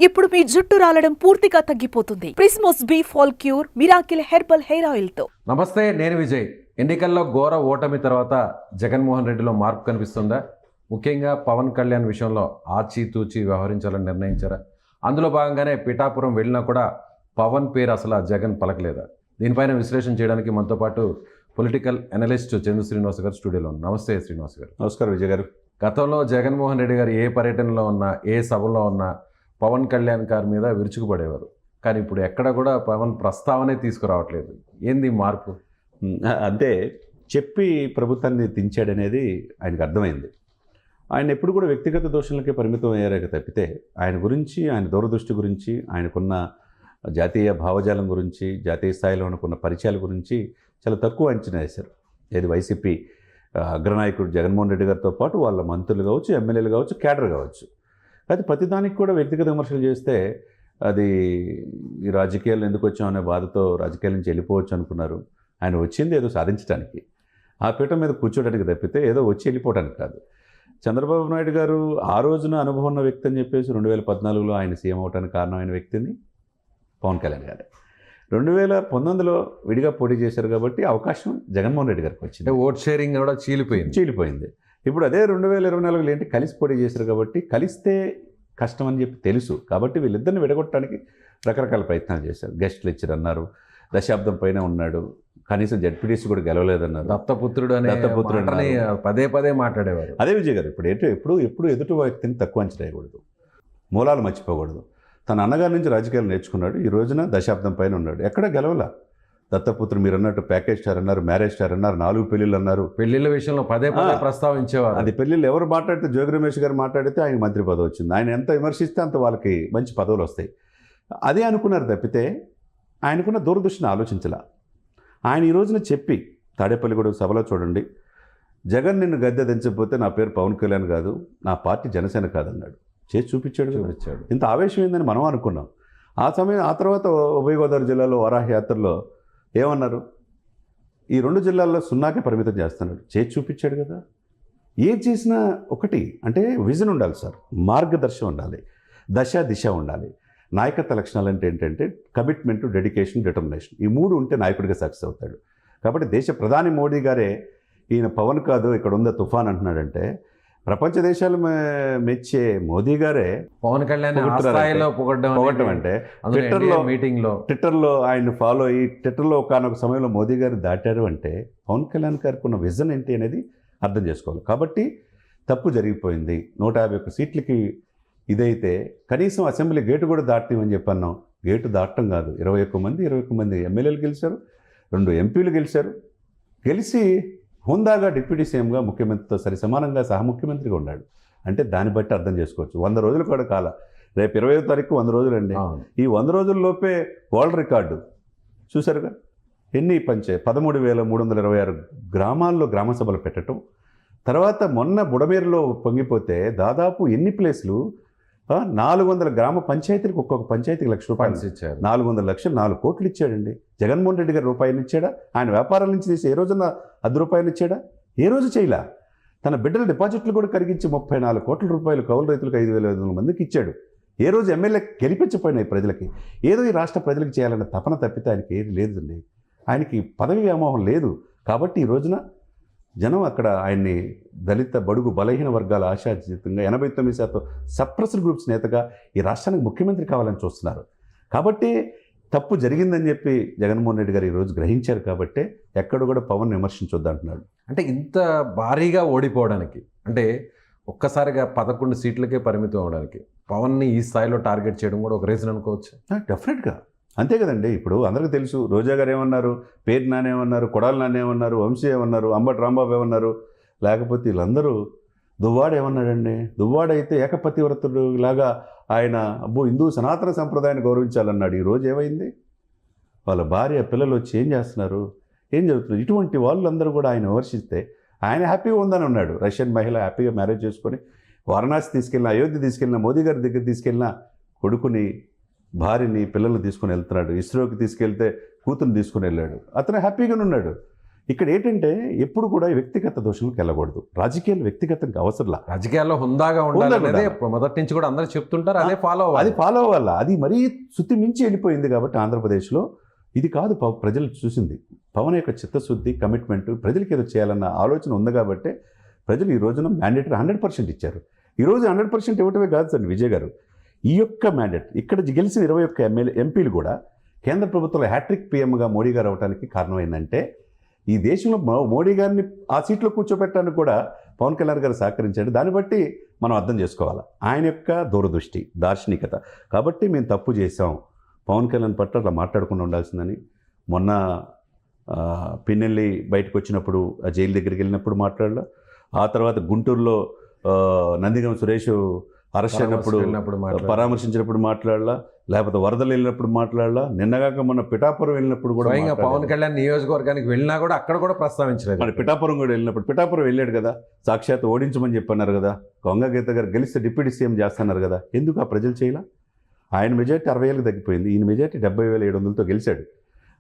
ఇప్పుడు మీ జుట్టు రాలడం పూర్తిగా తగ్గిపోతుంది. Prismos be fall cure miracle herbal hair oil తో. నమస్తే, నేను విజయ్. ఎన్నికల్లో ఘోర ఓటమి తర్వాత జగన్మోహన్ రెడ్డిలో మార్పు కనిపిస్తుందా? ముఖ్యంగా పవన్ కళ్యాణ్ విషయంలో ఆచితూచి వ్యవహరించాలని నిర్ణయించారా? అందులో భాగంగానే పిఠాపురం వెళ్ళినా కూడా పవన్ పేరు అసలు జగన్ పలకలేదా? దీనిపైన విశ్లేషణ చేయడానికి మనతో పాటు పొలిటికల్ అనలిస్ట్ చందు శ్రీనివాస్ గారు స్టూడియోలో ఉన్నారు. నమస్తే శ్రీనివాస్ గారు. నమస్కారం విజయ్ గారు. గతంలో జగన్మోహన్ రెడ్డి గారు ఏ పర్యటనలో ఉన్నా, ఏ సభలో ఉన్నా పవన్ కళ్యాణ్ గారి మీద విరుచుకుపడేవారు. కానీ ఇప్పుడు ఎక్కడ కూడా పవన్ ప్రస్తావనే తీసుకురావట్లేదు. ఏంది మార్పు? అంటే చెప్పి ప్రభుత్వాన్ని దించాడనేది ఆయనకు అర్థమైంది. ఆయన ఎప్పుడు కూడా వ్యక్తిగత దోషులకే పరిమితం అయ్యారే తప్పితే ఆయన గురించి, ఆయన దూరదృష్టి గురించి, ఆయనకున్న జాతీయ భావజాలం గురించి, జాతీయ స్థాయిలో అనుకున్న పరిచయాల గురించి చాలా తక్కువ అంచనా వేశారు. ఏది వైసీపీ అగ్రనాయకుడు జగన్మోహన్ రెడ్డి గారితో పాటు వాళ్ళ మంత్రులు కావచ్చు, ఎమ్మెల్యేలు కావచ్చు, క్యాడర్ కావచ్చు. అయితే ప్రతిదానికి కూడా వ్యక్తిగత విమర్శలు చేస్తే అది ఈ రాజకీయాలు ఎందుకు వచ్చామనే బాధతో రాజకీయాల నుంచి వెళ్ళిపోవచ్చు అనుకున్నారు. ఆయన వచ్చింది ఏదో సాధించడానికి, ఆ పీఠం మీద కూర్చోడానికి తప్పితే ఏదో వచ్చి వెళ్ళిపోవడానికి కాదు. చంద్రబాబు నాయుడు గారు ఆ రోజున అనుభవం ఉన్న వ్యక్తి అని చెప్పేసి 2014లో ఆయన సీఎం అవడానికి కారణమైన వ్యక్తిని పవన్ కళ్యాణ్ గారు. 2019లో విడిగా పోటీ చేశారు కాబట్టి అవకాశం జగన్మోహన్ రెడ్డి గారికి వచ్చింది. ఓట్ షేరింగ్ కూడా చీలిపోయింది. ఇప్పుడు అదే 2024లో ఏంటి కలిసి పోటీ చేశారు కాబట్టి కలిస్తే కష్టం అని చెప్పి తెలుసు కాబట్టి వీళ్ళిద్దరిని విడగొట్టడానికి రకరకాల ప్రయత్నాలు చేశారు. గెస్ట్లు ఇచ్చారన్నారు, దశాబ్దం పైన ఉన్నాడు, కనీసం జడ్పీటీసీ కూడా గెలవలేదన్నారు, దత్తపుత్రుడు పదే పదే మాట్లాడేవారు. అదే విజయ్ గారు ఎప్పుడు ఎదుటి వ్యక్తిని తక్కువ అంచనా వేయకూడదు, మూలాలు మర్చిపోకూడదు. తన అన్నగారి నుంచి రాజకీయాలు నేర్చుకున్నాడు. ఈ రోజున దశాబ్దం పైన ఉన్నాడు, ఎక్కడ గెలవలా. దత్తపుత్రుడు మీరు అన్నట్టు ప్యాకేజ్ స్టార్ అన్నారు, మ్యారేజ్ స్టార్ అన్నారు, 4 పెళ్ళిళ్ళు అన్నారు. పెళ్లిళ్ళ విషయంలో పదే ప్రస్తావించేవారు. అది పెళ్ళిళ్ళు ఎవరు మాట్లాడితే జోగి రమేష్ గారు మాట్లాడితే ఆయన మంత్రి పదవి వచ్చింది. ఆయన ఎంత విమర్శిస్తే అంత వాళ్ళకి మంచి పదవులు వస్తాయి. అదే అనుకున్నారు తప్పితే ఆయనకున్న దూరదృష్టిని ఆలోచించలా. ఆయన ఈ రోజున చెప్పి తాడేపల్లిగూడెం సభలో చూడండి, జగన్ నిన్ను గద్దె దించకపోతే నా పేరు పవన్ కళ్యాణ్ కాదు, నా పార్టీ జనసేన కాదన్నాడు. చేసి చూపించాడు. ఇంత ఆవేశం ఏందని మనం అనుకున్నాం. ఆ తర్వాత ఉభయ గోదావరి జిల్లాలో వరాహ యాత్రలో ఏమన్నారు? ఈ 2 జిల్లాల్లో 0కే పరిమితం చేస్తున్నాడు. చేసి చూపించాడు కదా. ఏం చేసినా ఒకటి అంటే విజన్ ఉండాలి సార్, మార్గదర్శనం ఉండాలి, దిశ ఉండాలి. నాయకత్వ లక్షణాలు అంటే ఏంటంటే కమిట్మెంట్, డెడికేషన్, డిటర్మినేషన్. ఈ 3 ఉంటే నాయకుడిగా సక్సెస్ అవుతాడు. కాబట్టి దేశ ప్రధాని మోడీ గారే ఈయన పవన్ కాదు ఇక్కడ ఉందా తుఫాన్ అంటున్నాడంటే ప్రపంచ దేశాలు మెచ్చే మోదీ గారే పవన్ కళ్యాణ్ పొగట్టం అంటే ట్విట్టర్లో ఆయన ఫాలో అయ్యి ట్విట్టర్లో ఒకనొక సమయంలో మోదీ గారు దాటారు అంటే పవన్ కళ్యాణ్ గారికి ఉన్న విజన్ ఏంటి అనేది అర్థం చేసుకోవాలి. కాబట్టి తప్పు జరిగిపోయింది. 151 సీట్లకి ఇదైతే కనీసం అసెంబ్లీ గేటు కూడా దాటనివని చెప్పన్నాం. గేటు దాటం కాదు, 21 మంది ఎమ్మెల్యేలు గెలిచారు, 2 ఎంపీలు గెలిచారు. గెలిచి హుందాగా డిప్యూటీ సీఎంగా ముఖ్యమంత్రితో సరి సమానంగా సహ ముఖ్యమంత్రిగా ఉన్నాడు. అంటే దాన్ని బట్టి అర్థం చేసుకోవచ్చు. 100 రోజులు కూడా కాల, రేపు 20వ తారీఖు 100 రోజులు అండి. ఈ 100 రోజుల్లోపే వరల్డ్ రికార్డు చూసారుగా. ఎన్ని 13,326 గ్రామాల్లో గ్రామ సభలు పెట్టడం. తర్వాత మొన్న బుడమేరులో పొంగిపోతే దాదాపు ఎన్ని ప్లేసులు 400 గ్రామ పంచాయతీలకు ఒక్కొక్క పంచాయతీకి ₹1,00,000 ఇచ్చారు. 400 లక్షలు 4 కోట్లు ఇచ్చాడండి. జగన్మోహన్ రెడ్డి గారు రూపాయలు ఇచ్చాడా? ఆయన వ్యాపారాల నుంచి తీసి ఏ రోజున ₹10 ఇచ్చాడా? ఏ రోజు చేయలా. తన బిడ్డల డిపాజిట్లు కూడా కరిగించి ₹34 కోట్ల కౌలు రైతులకు 5,500 మందికి ఇచ్చాడు. ఏ రోజు ఎమ్మెల్యే గెలిపించిపోయినాయి ప్రజలకి. ఏదో ఈ రాష్ట్ర ప్రజలకు చేయాలన్న తపన తప్పితే ఆయనకి ఏది లేదండి. ఆయనకి పదవి వ్యామోహం లేదు. కాబట్టి ఈ రోజున జనం అక్కడ ఆయన్ని దళిత బడుగు బలహీన వర్గాల ఆశాజీతంగా 89% సప్రెస్డ్ గ్రూప్స్ నేతగా ఈ రాష్ట్రానికి ముఖ్యమంత్రి కావాలని చూస్తున్నారు. కాబట్టి తప్పు జరిగిందని చెప్పి జగన్మోహన్ రెడ్డి గారు ఈరోజు గ్రహించారు. కాబట్టి ఎక్కడ కూడా పవన్ విమర్శించొద్దు అంటున్నాడు. అంటే ఇంత భారీగా ఓడిపోవడానికి, అంటే ఒక్కసారిగా 11 సీట్లకే పరిమితం అవడానికి పవన్ని ఈ స్థాయిలో టార్గెట్ చేయడం కూడా ఒక రీజన్ అనుకోవచ్చు. డెఫినెట్గా అంతే కదండి. ఇప్పుడు అందరికీ తెలుసు, రోజా గారు ఏమన్నారు, పేరు నానేమన్నారు, కొడాలి నానేమన్నారు, వంశీ ఏమన్నారు, అంబటి రాంబాబు ఏమన్నారు, లేకపోతే వీళ్ళందరూ దువ్వాడు ఏమన్నాడండి. దువ్వాడైతే ఏకపతివ్రతుడు లాగా ఆయన హిందూ సనాతన సంప్రదాయాన్ని గౌరవించాలన్నాడు. ఈరోజు ఏమైంది? వాళ్ళ భార్య పిల్లలు వచ్చి ఏం చేస్తున్నారు, ఏం జరుగుతున్నారు? ఇటువంటి వాళ్ళందరూ కూడా ఆయన విమర్శిస్తే ఆయన హ్యాపీగా ఉందని ఉన్నాడు. రష్యన్ మహిళ హ్యాపీగా మ్యారేజ్ చేసుకొని వారణాసి తీసుకెళ్ళిన, అయోధ్య తీసుకెళ్ళిన, మోదీ గారి దగ్గర తీసుకెళ్ళిన కొడుకుని, భార్యని, పిల్లల్ని తీసుకుని వెళ్తున్నాడు. ఇస్రోకి తీసుకెళ్తే కూతురు తీసుకుని వెళ్ళాడు. అతను హ్యాపీగానే ఉన్నాడు. ఇక్కడ ఏంటంటే ఎప్పుడు కూడా వ్యక్తిగత దోషంలోకి వెళ్ళకూడదు. రాజకీయాలు వ్యక్తిగతంగా అవసరంలా. రాజకీయాల్లో హుందాగా ఉండాలి అనేది మొదటి నుంచి కూడా అందరూ చెప్తుంటారు, అదే ఫాలో అది అవ్వాలి. ఫాలో అవ్వాలి. అది మరీ శుద్ధి మించి వెళ్ళిపోయింది కాబట్టి ఆంధ్రప్రదేశ్లో ఇది కాదు ప్రజలు చూసింది. పవన్ యొక్క చిత్తశుద్ధి, కమిట్మెంట్, ప్రజలకి ఏదో చేయాలన్న ఆలోచన ఉంది కాబట్టి ప్రజలు ఈ రోజున మ్యాండేటరీ 100% ఇచ్చారు. ఈరోజు 100% ఇవ్వటమే కాదు సార్ విజయ్ గారు, ఈ యొక్క మ్యాండేట్ ఇక్కడ గెలిచిన 21 ఎంపీలు కూడా కేంద్ర ప్రభుత్వంలో హ్యాట్రిక్ పీఎంగా మోడీ గారు అవడానికి కారణమైందంటే ఈ దేశంలో మోడీ గారిని ఆ సీట్లో కూర్చోబెట్టడానికి కూడా పవన్ కళ్యాణ్ గారు సహకరించాడు. దాన్ని బట్టి మనం అర్థం చేసుకోవాలి ఆయన యొక్క దూరదృష్టి, దార్శనికత. కాబట్టి మేము తప్పు చేసాం, పవన్ కళ్యాణ్ పట్ల అట్లా మాట్లాడకుండా ఉండాల్సిందని. మొన్న పిన్నెల్లి బయటకు వచ్చినప్పుడు ఆ జైలు దగ్గరికి వెళ్ళినప్పుడు మాట్లాడలా, ఆ తర్వాత గుంటూరులో నందిగం సురేష్ అరెస్ట్ అయినప్పుడు పరామర్శించినప్పుడు మాట్లాడలా, లేకపోతే వరదలు వెళ్ళినప్పుడు మాట్లాడలా, నిన్నగాక మొన్న పిఠాపురం వెళ్ళినప్పుడు కూడా పవన్ కళ్యాణ్ నియోజకవర్గానికి వెళ్ళినా కూడా అక్కడ కూడా ప్రస్తావించలేదు. మరి పిఠాపురం కూడా వెళ్ళినప్పుడు పిఠాపురం వెళ్ళాడు కదా, సాక్షాత్ ఓడించమని చెప్పన్నారు కదా, గంగా గీత గారు గెలిస్తే డిప్యూటీ సీఎం చేస్తున్నారు కదా, ఎందుకు ఆ ప్రజలు చేయలా? ఆయన మెజార్టీ 60,000 తగ్గిపోయింది, ఈయన మెజార్టీ 70,700తో గెలిచాడు.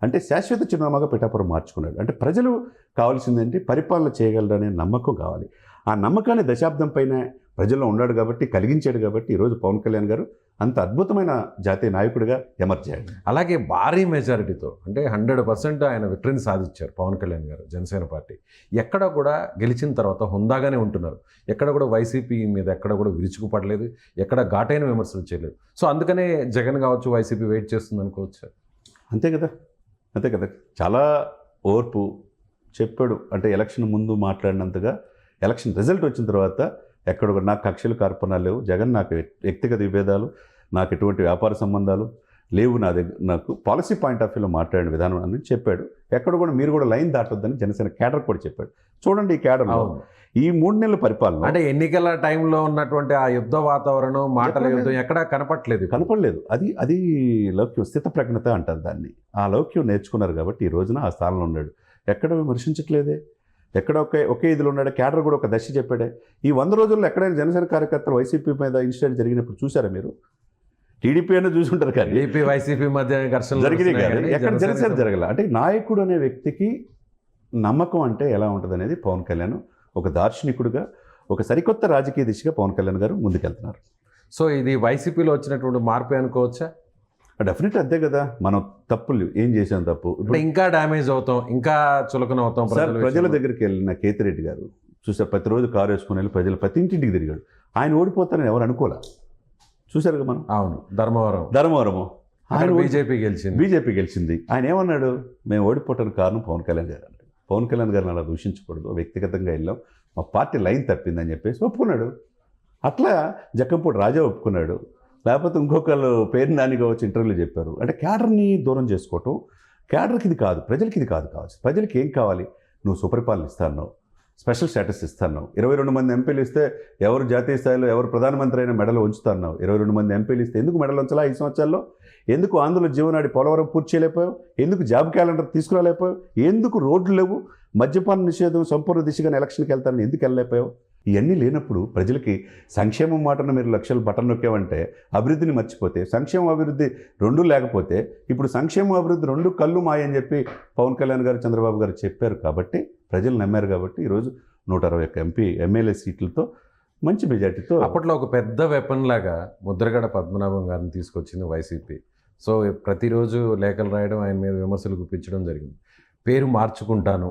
అంటే శాశ్వత చిరునామాగా పిఠాపురం మార్చుకున్నాడు. అంటే ప్రజలు కావాల్సిందంటే పరిపాలన చేయగలరనే నమ్మకం కావాలి. ఆ నమ్మకాన్ని దశాబ్దం పైన ప్రజల్లో ఉన్నాడు కాబట్టి, కలిగించాడు కాబట్టి ఈరోజు పవన్ కళ్యాణ్ గారు అంత అద్భుతమైన జాతీయ నాయకుడిగా ఎమర్జాడు. అలాగే భారీ మెజారిటీతో అంటే 100% ఆయన విక్టరీని సాధించారు పవన్ కళ్యాణ్ గారు, జనసేన పార్టీ. ఎక్కడ కూడా గెలిచిన తర్వాత హుందాగానే ఉంటున్నారు. ఎక్కడ కూడా వైసీపీ మీద ఎక్కడ కూడా విరుచుకుపడలేదు, ఎక్కడ ఘాటైన విమర్శలు చేయలేదు. సో అందుకనే జగన్ కావచ్చు వైసీపీ వెయిట్ చేస్తుంది అనుకోవచ్చు. అంతే కదా, అంతే కదా. చాలా ఓర్పు చెప్పాడు. అంటే ఎలక్షన్ ముందు మాట్లాడినంతగా ఎలక్షన్ రిజల్ట్ వచ్చిన తర్వాత ఎక్కడ కూడా నాకు కక్షలు కార్పణాలు లేవు, జగన్ నాకు వ్యక్తిగత విభేదాలు, నాకు ఎటువంటి వ్యాపార సంబంధాలు లేవు, నా దగ్గర నాకు పాలసీ పాయింట్ ఆఫ్ వ్యూలో మాట్లాడిన విధానం అని చెప్పాడు. ఎక్కడ కూడా మీరు కూడా లైన్ దాటొద్దని జనసేన క్యాడర్ కూడా చెప్పాడు. చూడండి ఈ క్యాడర్లో ఈ 3 నెలల పరిపాలన అంటే ఎన్నికల టైంలో ఉన్నటువంటి ఆ యుద్ధ వాతావరణం, మాటల యుద్ధం ఎక్కడా కనపడలేదు. అది లౌక్యం, స్థిత ప్రజ్ఞత అంటారు దాన్ని. ఆ లౌక్యం నేర్చుకున్నారు కాబట్టి ఈ రోజున ఆ స్థానంలో ఉన్నాడు. ఎక్కడ విమర్శించట్లేదే, ఎక్కడ ఒకే ఇదిలో ఉన్నాడు. క్యాడర్ కూడా ఒక దశ చెప్పాడే. ఈ 100 రోజుల్లో ఎక్కడైనా జనసేన కార్యకర్తలు వైసీపీ మీద ఇన్సిడెంట్ జరిగినప్పుడు చూసారా మీరు? టీడీపీ అయినా చూసుంటారు కానీ ఏపీ వైసీపీ మధ్య ఘర్షణ జరిగినాయి కానీ ఎక్కడ జనసేన జరగల. అంటే నాయకుడు అనే వ్యక్తికి నమ్మకం అంటే ఎలా ఉంటుంది అనేది పవన్ కళ్యాణ్ ఒక దార్శనికుడిగా, ఒక సరికొత్త రాజకీయ దిశగా పవన్ కళ్యాణ్ గారు ముందుకెళ్తున్నారు. సో ఇది వైసీపీలో వచ్చినటువంటి మార్పే అనుకోవచ్చా? డెఫినెట్ అంతే కదా. మనం తప్పులు ఏం చేసాం తప్పు, ఇంకా డ్యామేజ్ అవుతాం, ఇంకా చులకన అవుతాం. ప్రజల దగ్గరికి వెళ్ళిన కేతిరెడ్డి గారు చూసారు, ప్రతిరోజు కారు వేసుకుని వెళ్ళి ప్రజలు ప్రతి ఇంటింటికి తిరిగాడు. ఆయన ఓడిపోతారని ఎవరు అనుకోలే. చూసారు కదా మనం. అవును, ధర్మవరము ఆయన బీజేపీ గెలిచింది. ఆయన ఏమన్నాడు, మేము ఓడిపోవటానికి కారణం పవన్ కళ్యాణ్ గారు. పవన్ కళ్యాణ్ గారిని అలా దూషించకూడదు, వ్యక్తిగతంగా వెళ్ళాం, మా పార్టీ లైన్ తప్పిందని చెప్పేసి ఒప్పుకున్నాడు. అట్లా జక్కంపూడి రాజా ఒప్పుకున్నాడు. లేకపోతే ఇంకొకళ్ళు పేరు నాని కావచ్చు ఇంటర్వ్యూలో చెప్పారు. అంటే క్యాడర్ని దూరం చేసుకోవటం, క్యాడర్కి ఇది కాదు, ప్రజలకి ఇది కాదు కావచ్చు. ప్రజలకి ఏం కావాలి, నువ్వు సుపరిపాలన ఇస్తాను, స్పెషల్ స్టేటస్ ఇస్తాను, 22 మంది ఎంపీలు ఇస్తే ఎవరు జాతీయ స్థాయిలో ఎవరు ప్రధానమంత్రి అయినా మెడలు ఉంచుతాను, 22 మంది ఎంపీలు ఇస్తే ఎందుకు మెడలు ఉంచాలా 5 సంవత్సరాల్లో? ఎందుకు ఆంధ్రుల జీవనాడి పోలవరం పూర్తి చేయలేకపోయావు? ఎందుకు జాబ్ క్యాలెండర్ తీసుకురాలేకపోయావు? ఎందుకు రోడ్లు లేవు? మద్యపాన నిషేధం సంపూర్ణ దిశగా ఎలక్షన్కి వెళ్తానని ఎందుకు వెళ్ళలేకపోయావు? ఇవన్నీ లేనప్పుడు ప్రజలకి సంక్షేమం మాటను మీరు లక్షలు బటన్ నొక్కామంటే అభివృద్ధిని మర్చిపోతే, సంక్షేమ అభివృద్ధి 2 లేకపోతే, ఇప్పుడు సంక్షేమ అభివృద్ధి 2 కళ్ళు మాయని చెప్పి పవన్ కళ్యాణ్ గారు, చంద్రబాబు గారు చెప్పారు కాబట్టి ప్రజలు నమ్మారు. కాబట్టి ఈరోజు 121 ఎమ్మెల్యే సీట్లతో మంచి మెజార్టీతో. అప్పట్లో ఒక పెద్ద వెపన్ లాగా ముద్రగడ పద్మనాభం గారిని తీసుకొచ్చింది వైసీపీ. సో ప్రతిరోజు లేఖలు రాయడం, ఆయన మీద విమర్శలు గుప్పించడం జరిగింది. పేరు మార్చుకుంటాను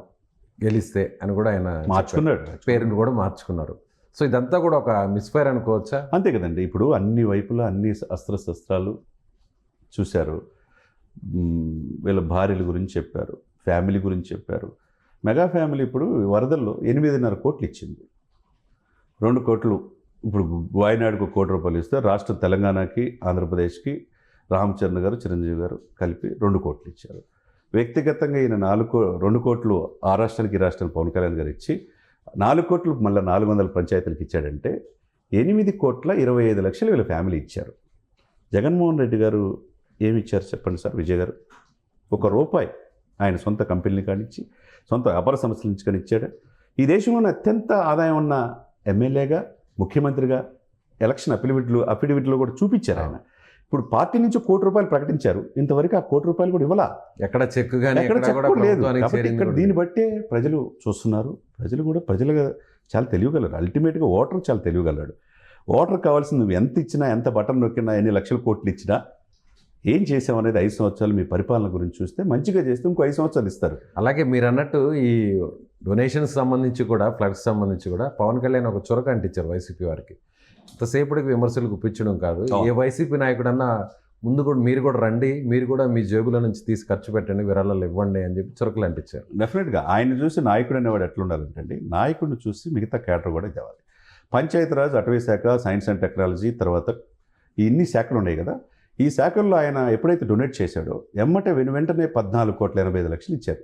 గెలిస్తే అని కూడా ఆయన మార్చుకున్నాడు, పేరును కూడా మార్చుకున్నారు. సో ఇదంతా కూడా ఒక మిస్ఫైర్ అనుకోవచ్చా? అంతే కదండి. ఇప్పుడు అన్ని వైపులా అన్ని అస్త్రశస్త్రాలు చూశారు. వీళ్ళ భార్యల గురించి చెప్పారు, ఫ్యామిలీ గురించి చెప్పారు. మెగా ఫ్యామిలీ ఇప్పుడు వరదల్లో 8.5 కోట్లు ఇచ్చింది. 2 కోట్లు ఇప్పుడు వాయనాడుకు 1 కోటి రూపాయలు ఇస్తే రాష్ట్ర తెలంగాణకి, ఆంధ్రప్రదేశ్కి రామచరణ్ గారు, చిరంజీవి గారు కలిపి 2 కోట్లు ఇచ్చారు. వ్యక్తిగతంగా ఈయన 2 కోట్లు ఆ రాష్ట్రానికి, ఈ రాష్ట్రానికి పవన్ కళ్యాణ్ గారు ఇచ్చి 4 కోట్లు మళ్ళీ 400 పంచాయతీలకు ఇచ్చాడంటే 8,25,00,000 వీళ్ళ ఫ్యామిలీ ఇచ్చారు. జగన్మోహన్ రెడ్డి గారు ఏమి ఇచ్చారు చెప్పండి సార్? విజయ్ గారు ₹1 ఆయన సొంత కంపెనీని కానిచ్చి, సొంత వ్యాపార సంస్థల నుంచి కానీ ఇచ్చాడు. ఈ దేశంలోనే అత్యంత ఆదాయం ఉన్న ఎమ్మెల్యేగా, ముఖ్యమంత్రిగా ఎలక్షన్ అఫిడవిట్లో కూడా చూపించారు ఆయన. ఇప్పుడు పార్టీ నుంచి ₹1 ప్రకటించారు, ఇంతవరకు ఆ ₹1 కూడా ఇవ్వాల, ఎక్కడ చెక్ కానీ ఎక్కడ ఎక్కడ కూడా చెక్ లేదు. ప్రభుత్వానికి కాబట్టి చేరింది ఇక్కడ కూడా దీన్ని లేదు. బట్టే ప్రజలు చూస్తున్నారు. ప్రజలుగా చాలా తెలియగలరు. అల్టిమేట్గా ఓటర్ చాలా తెలియగలడు. ఓటర్ కావాల్సింది నువ్వు ఎంత ఇచ్చినా, ఎంత బటన్ నొక్కినా, ఎన్ని లక్షల కోట్లు ఇచ్చినా, ఏం చేసామనేది 5 సంవత్సరాలు మీ పరిపాలన గురించి చూస్తే, మంచిగా చేస్తే ఇంకో 5 సంవత్సరాలు ఇస్తారు. అలాగే మీరు అన్నట్టు ఈ డొనేషన్స్ సంబంధించి కూడా, ఫ్లడ్స్ సంబంధించి కూడా పవన్ కళ్యాణ్ ఒక చురక అంటించారు వైసీపీ వారికి. ఇంతసేపటికి విమర్శలు గుప్పించడం కాదు, ఏ వైసీపీ నాయకుడన్నా ముందు కూడా మీరు కూడా రండి, మీరు కూడా మీ జేబుల నుంచి తీసి ఖర్చు పెట్టండి, విరాళాలు ఇవ్వండి అని చెప్పి చురకలు అంటించారు. డెఫినెట్గా ఆయన చూసి నాయకుడు అనేవాడు ఎట్లుండాలంటే, నాయకుడిని చూసి మిగతా క్యాడర్ కూడా తేవాలి. పంచాయతీరాజ్, అటవీ శాఖ, సైన్స్ అండ్ టెక్నాలజీ, తర్వాత ఇన్ని శాఖలు ఉన్నాయి కదా, ఈ శాఖల్లో ఆయన ఎప్పుడైతే డొనేట్ చేశాడో వెంటనే 14,85,00,000 ఇచ్చారు.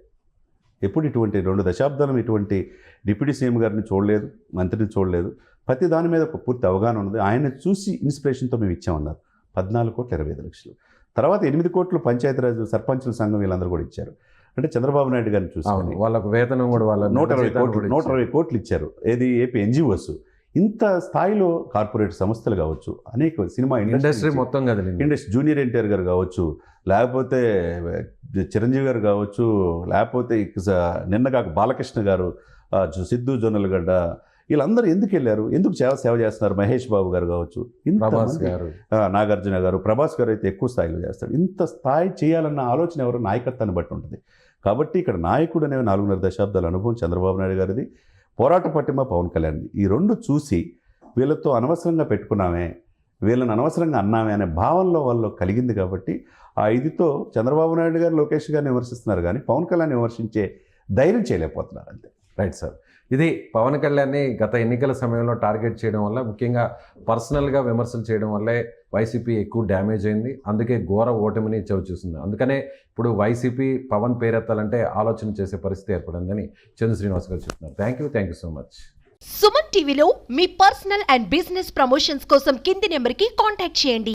ఎప్పుడు ఇటువంటి 2 దశాబ్దాలు ఇటువంటి డిప్యూటీ సీఎం గారిని చూడలేదు, మంత్రిని చూడలేదు. ప్రతి దాని మీద ఒక పూర్తి అవగాహన ఉన్నది. ఆయన చూసి ఇన్స్పిరేషన్తో మేము ఇచ్చామన్నారు. 14,25,00,000. తర్వాత 8 కోట్లు పంచాయతీరాజ్ సర్పంచుల సంఘం వీళ్ళందరూ కూడా ఇచ్చారు. అంటే చంద్రబాబు నాయుడు గారిని చూసి వాళ్ళకు వేతనం కూడా వాళ్ళ 120 కోట్లు ఇచ్చారు. ఏది ఏపీ ఎన్జిఓస్. ఇంత స్థాయిలో కార్పొరేట్ సంస్థలు కావచ్చు, అనేక సినిమా ఇండస్ట్రీ మొత్తం కదా, ఇండస్ట్రీ, జూనియర్ ఎన్టీఆర్ గారు కావచ్చు, లేకపోతే చిరంజీవి గారు కావచ్చు, లేకపోతే నిన్నగాక బాలకృష్ణ గారు, సిద్ధు జొన్నలగడ్డ, వీళ్ళందరూ ఎందుకు వెళ్ళారు, ఎందుకు సేవ చేస్తున్నారు, మహేష్ బాబు గారు కావచ్చు, ప్రభాస్ గారు, నాగార్జున గారు, ప్రభాస్ గారు అయితే ఎక్కువ స్థాయిలో చేస్తాడు. ఇంత స్థాయి చేయాలన్న ఆలోచన ఎవరు, నాయకత్వాన్ని బట్టి ఉంటుంది. కాబట్టి ఇక్కడ నాయకుడు అనే 4.5 దశాబ్దాల అనుభవం చంద్రబాబు నాయుడు గారిది, పోరాట పట్టిమ పవన్ కళ్యాణ్ది. ఈ 2 చూసి వీళ్ళతో అనవసరంగా పెట్టుకున్నామే, వీళ్ళని అనవసరంగా అన్నామే అనే భావనలో వాళ్ళు కలిగింది. కాబట్టి ఆ 5తో చంద్రబాబు నాయుడు గారు, లోకేష్ గారిని విమర్శిస్తున్నారు కానీ పవన్ కళ్యాణ్ విమర్శించే ధైర్యం చేయలేకపోతున్నారు అంతే. Right sir. ఇది పవన్ కళ్యాణ్ని గత ఎన్నికల సమయంలో టార్గెట్ చేయడం వల్ల, ముఖ్యంగా పర్సనల్గా విమర్శలు చేయడం వల్లే వైసీపీ ఎక్కువ డ్యామేజ్ అయింది. అందుకే ఘోర ఓటమిని చవిచూసింది. అందుకనే ఇప్పుడు వైసీపీ పవన్ పేరెత్తాలంటే ఆలోచన చేసే పరిస్థితి ఏర్పడిందని చంద్ర శ్రీనివాస్ గారు చెప్తున్నారు. Thank you so much. Suman టీవీలో మీ పర్సనల్ అండ్ బిజినెస్ ప్రమోషన్స్ కోసం కింది నెంబర్కి కాంటాక్ట్ చేయండి.